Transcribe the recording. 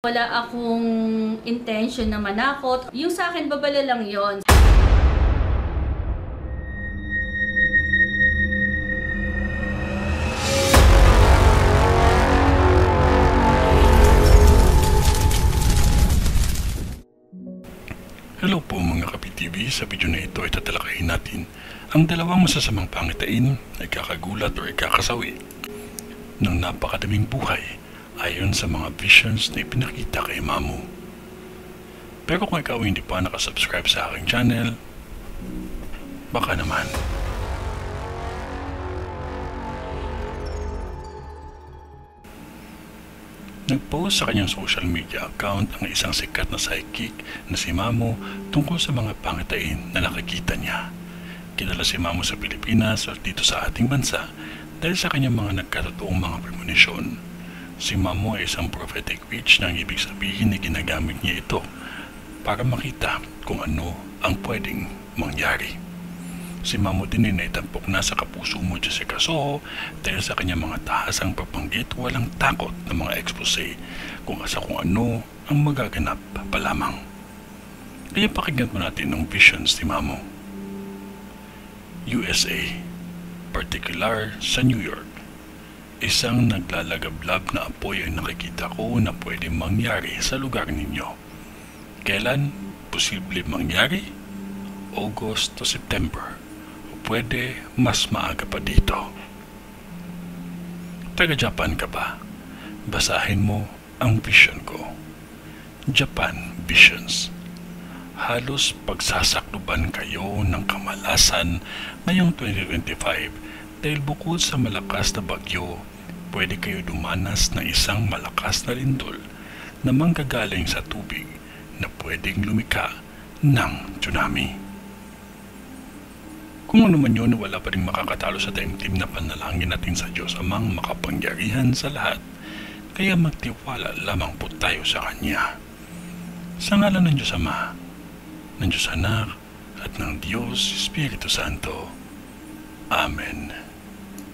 Wala akong intention na manakot. Yung sa akin, babala lang yon. Hello po mga Kapi-TV, sa video na ito ay tatalakayin natin ang dalawang masasamang pangitain na ikakagulat o ikakasawi ng napakadaming buhay ayon sa mga visions na ipinakita kay Mamo. Pero kung ikaw hindi pa nakasubscribe sa aking channel, baka naman. Nag-post sa kanyang social media account ang isang sikat na psychic na si Mamo tungkol sa mga pangitain na nakikita niya. Kilala si Mamo sa Pilipinas at dito sa ating bansa dahil sa kanyang mga nagkatotoong mga premonition. Si Mamo ay isang prophetic witch na ang ibig sabihin na ginagamit niya ito para makita kung ano ang pwedeng mangyari. Si Mamo din ay naitampok na sa kapuso mo Jessica Soho dahil sa kanyang mga tahasang papanggit walang takot na mga expose kung ano ang magaganap pa lamang. Kaya pakinggan mo natin ang visions ni Mamo. USA, particular sa New York. Isang naglalagablab na apoy ang nakikita ko na pwedeng mangyari sa lugar ninyo. Kailan posible mangyari? August to September. Pwede mas maaga pa dito. Taga-Japan ka ba? Basahin mo ang vision ko. Japan Visions. Halos pagsasakluban kayo ng kamalasan ngayong 2025 dahil bukod sa malakas na bagyo, pwede kayo dumanas ng isang malakas na lindol na manggagaling sa tubig na pwedeng lumika ng tsunami. Kung ano man yun, wala pa rin makakatalo sa taimtim na panalangin natin sa Diyos amang makapangyarihan sa lahat. Kaya magtiwala lamang po tayo sa Kanya. Sa ngalan ng Diyos Ama, ng Diyos Anak, at ng Diyos Espiritu Santo. Amen.